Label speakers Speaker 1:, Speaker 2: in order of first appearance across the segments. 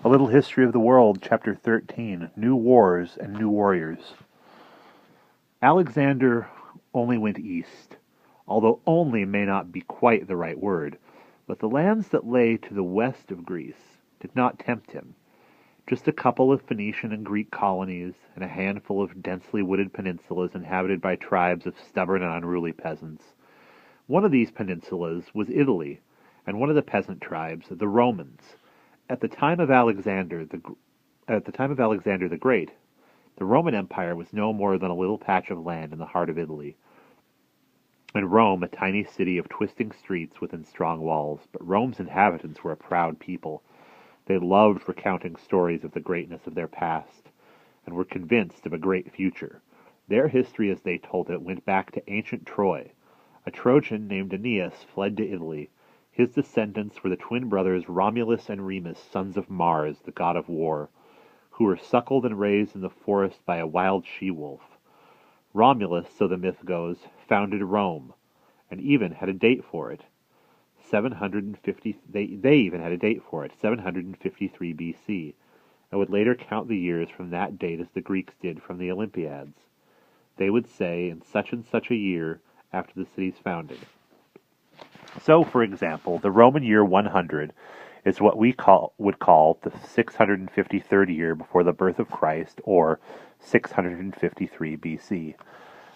Speaker 1: A Little History of the World, Chapter 13, New Wars and New Warriors. Alexander only went east, although only may not be quite the right word, but the lands that lay to the west of Greece did not tempt him. Just a couple of Phoenician and Greek colonies, and a handful of densely wooded peninsulas inhabited by tribes of stubborn and unruly peasants. One of these peninsulas was Italy, and one of the peasant tribes, the Romans. At the time of Alexander the Great, the Roman Empire was no more than a little patch of land in the heart of Italy, and Rome a tiny city of twisting streets within strong walls. But Rome's inhabitants were a proud people. They loved recounting stories of the greatness of their past, and were convinced of a great future. Their history, as they told it, went back to ancient Troy. A Trojan named Aeneas fled to Italy. His descendants were the twin brothers Romulus and Remus, sons of Mars, the god of war, who were suckled and raised in the forest by a wild she-wolf. Romulus, so the myth goes, founded Rome, and even had a date for it. 750. They even had a date for it, 753 BC, and would later count the years from that date as the Greeks did from the Olympiads. They would say, in such and such a year after the city's founding. So, for example, the Roman year 100 is what we would call the 653rd year before the birth of Christ, or 653 BC.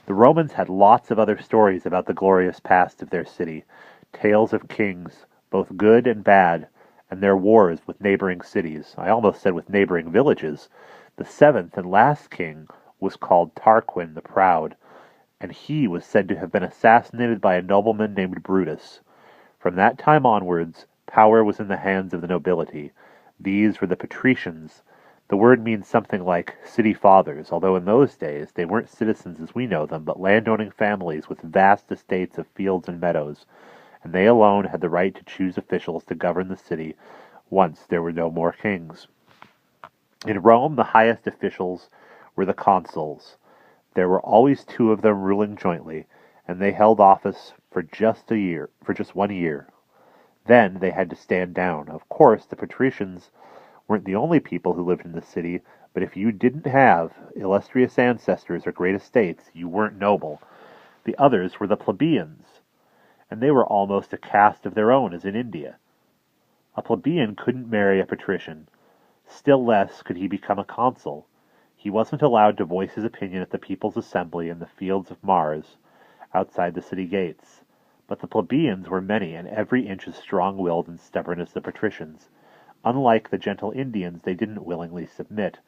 Speaker 1: The Romans had lots of other stories about the glorious past of their city, tales of kings, both good and bad, and their wars with neighboring cities. I almost said with neighboring villages. The seventh and last king was called Tarquin the Proud, and he was said to have been assassinated by a nobleman named Brutus. From that time onwards, power was in the hands of the nobility. These were the patricians. The word means something like city fathers, although in those days they weren't citizens as we know them, but landowning families with vast estates of fields and meadows, and they alone had the right to choose officials to govern the city once there were no more kings. In Rome, the highest officials were the consuls. There were always two of them ruling jointly, and they held office for just 1 year. Then they had to stand down. Of course, the patricians weren't the only people who lived in the city, but if you didn't have illustrious ancestors or great estates, you weren't noble. The others were the plebeians, and they were almost a caste of their own, as in India. A plebeian couldn't marry a patrician. Still less could he become a consul. He wasn't allowed to voice his opinion at the People's Assembly in the fields of Mars, outside the city gates. But the plebeians were many, and every inch as strong-willed and stubborn as the patricians. Unlike the gentle Indians, they didn't willingly submit.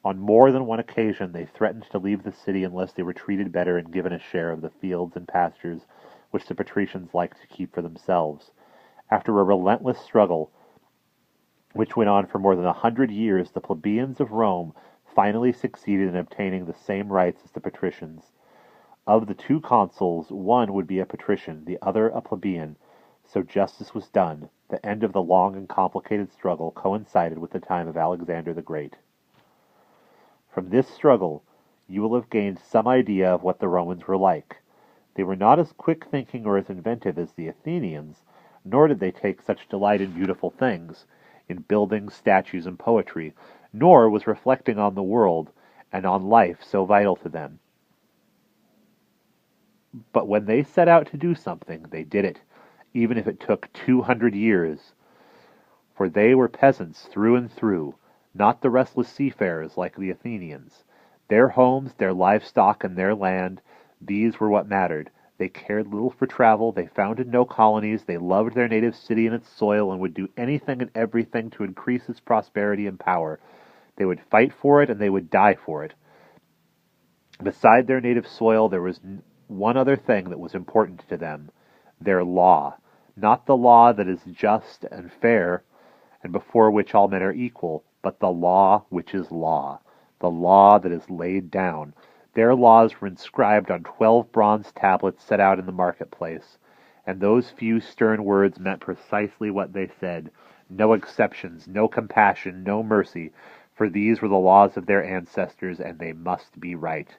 Speaker 1: On more than one occasion they threatened to leave the city unless they were treated better and given a share of the fields and pastures which the patricians liked to keep for themselves. After a relentless struggle, which went on for more than 100 years, the plebeians of Rome finally succeeded in obtaining the same rights as the patricians. Of the two consuls, one would be a patrician, the other a plebeian. So justice was done. The end of the long and complicated struggle coincided with the time of Alexander the Great. From this struggle, you will have gained some idea of what the Romans were like. They were not as quick-thinking or as inventive as the Athenians, nor did they take such delight in beautiful things, in buildings, statues, and poetry, nor was reflecting on the world and on life so vital to them. But when they set out to do something, they did it, even if it took 200 years. For they were peasants through and through, not the restless seafarers like the Athenians. Their homes, their livestock, and their land, these were what mattered. They cared little for travel, they founded no colonies, they loved their native city and its soil, and would do anything and everything to increase its prosperity and power. They would fight for it, and they would die for it. Beside their native soil, there was one other thing that was important to them: their law. Not the law that is just and fair, and before which all men are equal, but the law which is law, the law that is laid down. Their laws were inscribed on 12 bronze tablets set out in the marketplace, and those few stern words meant precisely what they said: no exceptions, no compassion, no mercy, for these were the laws of their ancestors, and they must be right.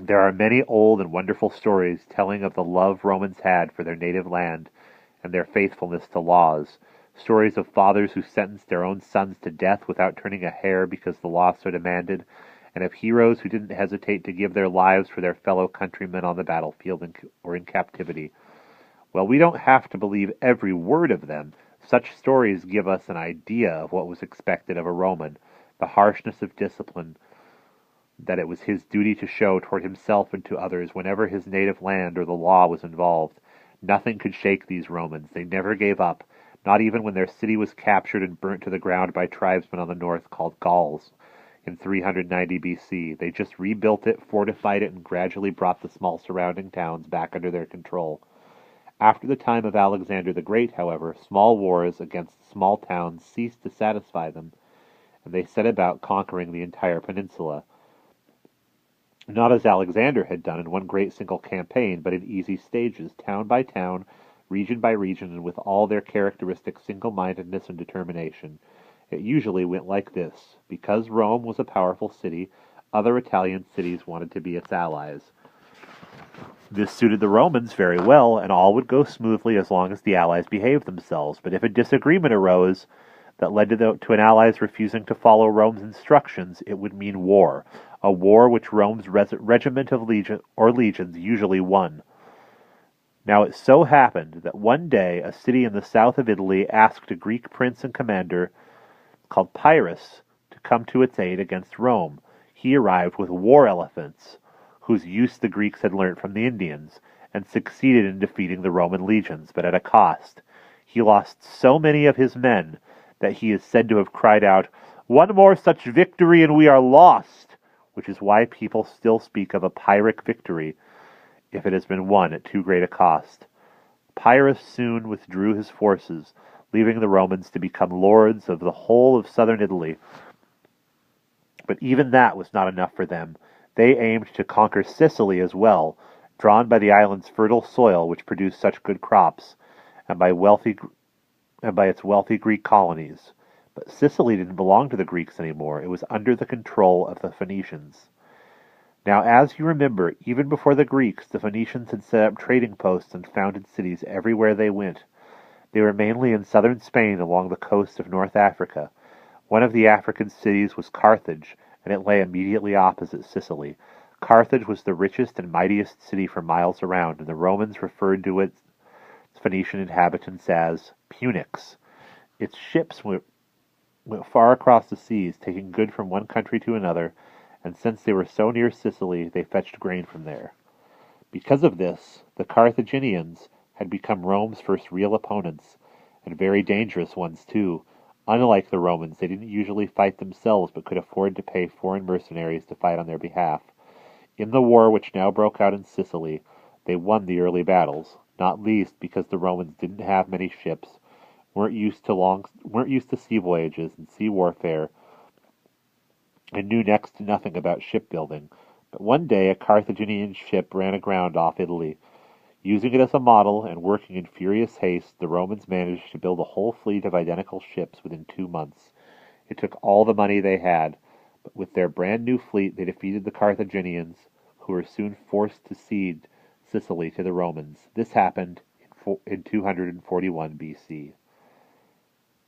Speaker 1: There are many old and wonderful stories telling of the love Romans had for their native land and their faithfulness to laws. stories of fathers who sentenced their own sons to death without turning a hair because the law so demanded, and of heroes who didn't hesitate to give their lives for their fellow countrymen on the battlefield or in captivity. While we don't have to believe every word of them, such stories give us an idea of what was expected of a Roman, the harshness of discipline that it was his duty to show toward himself and to others whenever his native land or the law was involved. Nothing could shake these Romans. They never gave up, not even when their city was captured and burnt to the ground by tribesmen on the north called Gauls in 390 BC. They just rebuilt it, fortified it, and gradually brought the small surrounding towns back under their control. After the time of Alexander the Great, however, small wars against small towns ceased to satisfy them, and they set about conquering the entire peninsula. Not as Alexander had done in one great single campaign, but in easy stages, town by town, region by region, and with all their characteristic single-mindedness and determination. It usually went like this. Because Rome was a powerful city, other Italian cities wanted to be its allies. This suited the Romans very well, and all would go smoothly as long as the allies behaved themselves. But if a disagreement arose that led to an allies refusing to follow Rome's instructions, it would mean war, a war which Rome's regiment of legions usually won. Now it so happened that one day a city in the south of Italy asked a Greek prince and commander called Pyrrhus to come to its aid against Rome. He arrived with war elephants, whose use the Greeks had learnt from the Indians, and succeeded in defeating the Roman legions, but at a cost. He lost so many of his men that he is said to have cried out, "One more such victory and we are lost," which is why people still speak of a Pyrrhic victory if it has been won at too great a cost. Pyrrhus soon withdrew his forces, leaving the Romans to become lords of the whole of southern Italy. But even that was not enough for them. They aimed to conquer Sicily as well, drawn by the island's fertile soil which produced such good crops, and by its wealthy Greek colonies. But Sicily didn't belong to the Greeks anymore. It was under the control of the Phoenicians. Now, as you remember, even before the Greeks, the Phoenicians had set up trading posts and founded cities everywhere they went. They were mainly in southern Spain along the coast of North Africa. One of the African cities was Carthage, and it lay immediately opposite Sicily. Carthage was the richest and mightiest city for miles around, and the Romans referred to its Phoenician inhabitants as Punics. Its ships went far across the seas, taking goods from one country to another, and since they were so near Sicily, they fetched grain from there. Because of this, the Carthaginians had become Rome's first real opponents, and very dangerous ones too. Unlike the Romans, they didn't usually fight themselves, but could afford to pay foreign mercenaries to fight on their behalf. In the war which now broke out in Sicily, they won the early battles, not least because the Romans didn't have many ships, weren't used to sea voyages and sea warfare, and knew next to nothing about shipbuilding. But one day a Carthaginian ship ran aground off Italy. Using it as a model and working in furious haste, the Romans managed to build a whole fleet of identical ships within 2 months. It took all the money they had, but with their brand new fleet they defeated the Carthaginians, who were soon forced to cede Sicily to the Romans. This happened in 241 BC.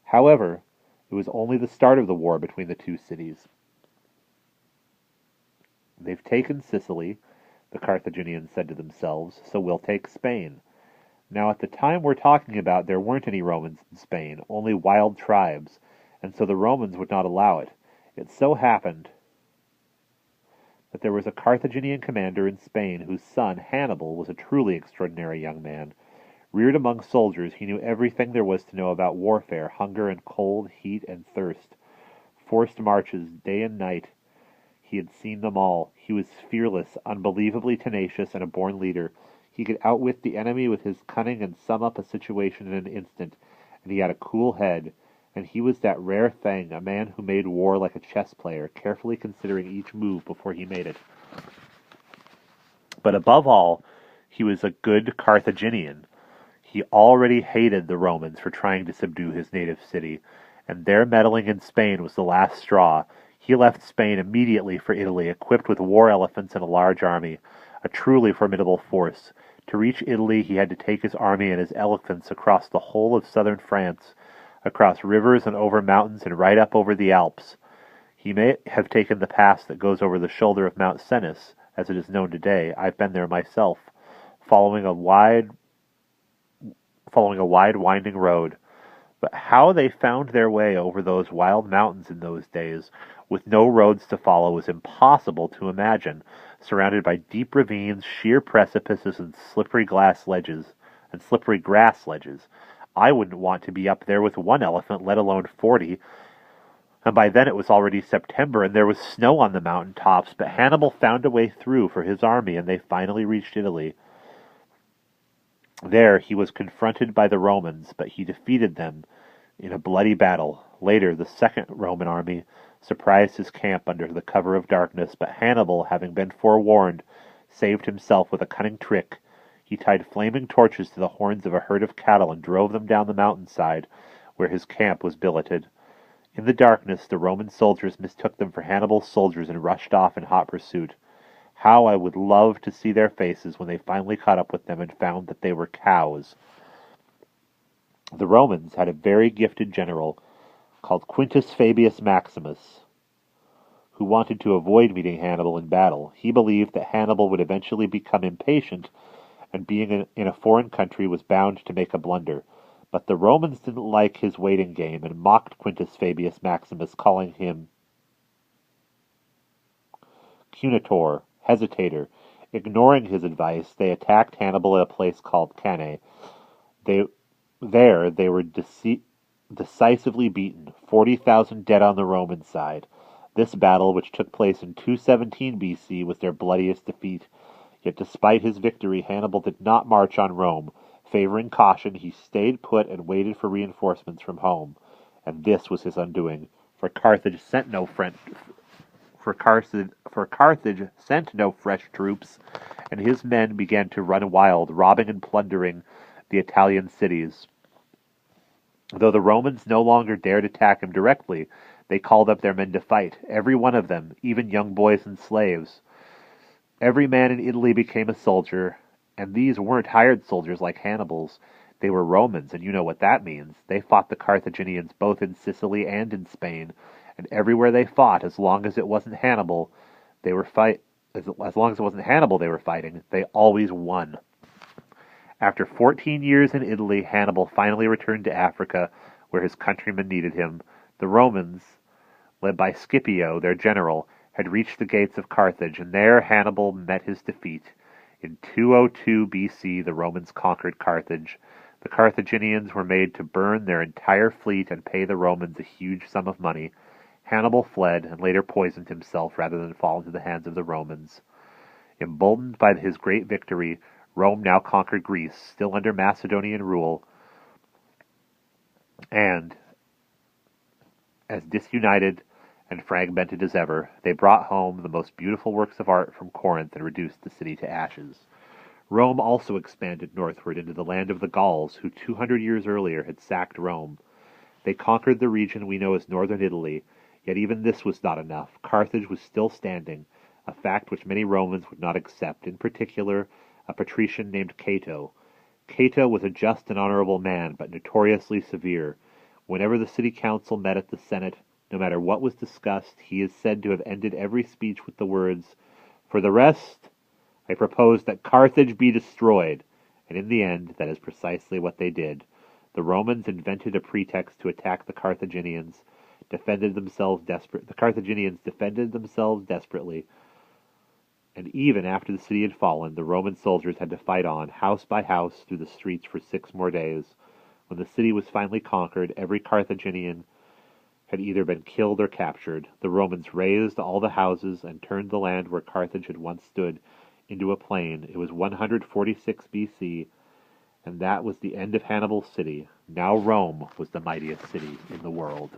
Speaker 1: However, it was only the start of the war between the two cities. "They've taken Sicily," the Carthaginians said to themselves, "so we'll take Spain." Now at the time we're talking about, there weren't any Romans in Spain, only wild tribes, and so the Romans would not allow it. It so happened that there was a Carthaginian commander in Spain whose son, Hannibal, was a truly extraordinary young man. Reared among soldiers, he knew everything there was to know about warfare, hunger and cold, heat and thirst, forced marches, day and night. He had seen them all. He was fearless, unbelievably tenacious, and a born leader. He could outwit the enemy with his cunning and sum up a situation in an instant, and he had a cool head. And he was that rare thing, a man who made war like a chess player, carefully considering each move before he made it. But above all, he was a good Carthaginian. He already hated the Romans for trying to subdue his native city, and their meddling in Spain was the last straw. He left Spain immediately for Italy, equipped with war elephants and a large army, a truly formidable force. To reach Italy, he had to take his army and his elephants across the whole of southern France, across rivers and over mountains and right up over the Alps. He may have taken the pass that goes over the shoulder of Mount Cenis, as it is known today. I've been there myself, following a wide, winding road. But how they found their way over those wild mountains in those days, with no roads to follow, is impossible to imagine, surrounded by deep ravines, sheer precipices, and slippery grass ledges. I wouldn't want to be up there with one elephant, let alone 40. And by then it was already September, and there was snow on the mountain tops, but Hannibal found a way through for his army, and they finally reached Italy. There he was confronted by the Romans, but he defeated them in a bloody battle. Later, the second Roman army surprised his camp under the cover of darkness, but Hannibal, having been forewarned, saved himself with a cunning trick. He tied flaming torches to the horns of a herd of cattle and drove them down the mountainside, where his camp was billeted. In the darkness, the Roman soldiers mistook them for Hannibal's soldiers and rushed off in hot pursuit. How I would love to see their faces when they finally caught up with them and found that they were cows. The Romans had a very gifted general called Quintus Fabius Maximus, who wanted to avoid meeting Hannibal in battle. He believed that Hannibal would eventually become impatient, and being in a foreign country was bound to make a blunder. But the Romans didn't like his waiting game and mocked Quintus Fabius Maximus, calling him Cunitor, hesitator. Ignoring his advice, they attacked Hannibal at a place called Cannae. They were decisively beaten, 40,000 dead on the Roman side. This battle, which took place in 217 BC, was their bloodiest defeat. Yet despite his victory, Hannibal did not march on Rome. Favoring caution, he stayed put and waited for reinforcements from home. And this was his undoing, for Carthage sent no fresh troops, and his men began to run wild, robbing and plundering the Italian cities. Though the Romans no longer dared attack him directly, they called up their men to fight, every one of them, even young boys and slaves. Every man in Italy became a soldier, and these weren't hired soldiers like Hannibal's. They were Romans, and you know what that means. They fought the Carthaginians both in Sicily and in Spain, and everywhere they fought, as long as it wasn't Hannibal, they were fighting, they always won. After 14 years in Italy, Hannibal finally returned to Africa, where his countrymen needed him. The Romans, led by Scipio, their general, had reached the gates of Carthage, and there Hannibal met his defeat. In 202 BC, the Romans conquered Carthage. The Carthaginians were made to burn their entire fleet and pay the Romans a huge sum of money. Hannibal fled and later poisoned himself rather than fall into the hands of the Romans. Emboldened by his great victory, Rome now conquered Greece, still under Macedonian rule, and as disunited and fragmented as ever, they brought home the most beautiful works of art from Corinth and reduced the city to ashes. Rome also expanded northward into the land of the Gauls, who 200 years earlier had sacked Rome. They conquered the region we know as northern Italy, yet even this was not enough. Carthage was still standing, a fact which many Romans would not accept, in particular a patrician named Cato. Cato was a just and honorable man, but notoriously severe. Whenever the city council met at the Senate, no matter what was discussed, he is said to have ended every speech with the words, "For the rest, I propose that Carthage be destroyed," and in the end, that is precisely what they did. The Romans invented a pretext to attack the Carthaginians, The Carthaginians defended themselves desperately, and even after the city had fallen, the Roman soldiers had to fight on, house by house, through the streets for 6 more days. When the city was finally conquered, every Carthaginian had either been killed or captured. The Romans razed all the houses and turned the land where Carthage had once stood into a plain. It was 146 BC, and that was the end of Hannibal's city. Now Rome was the mightiest city in the world.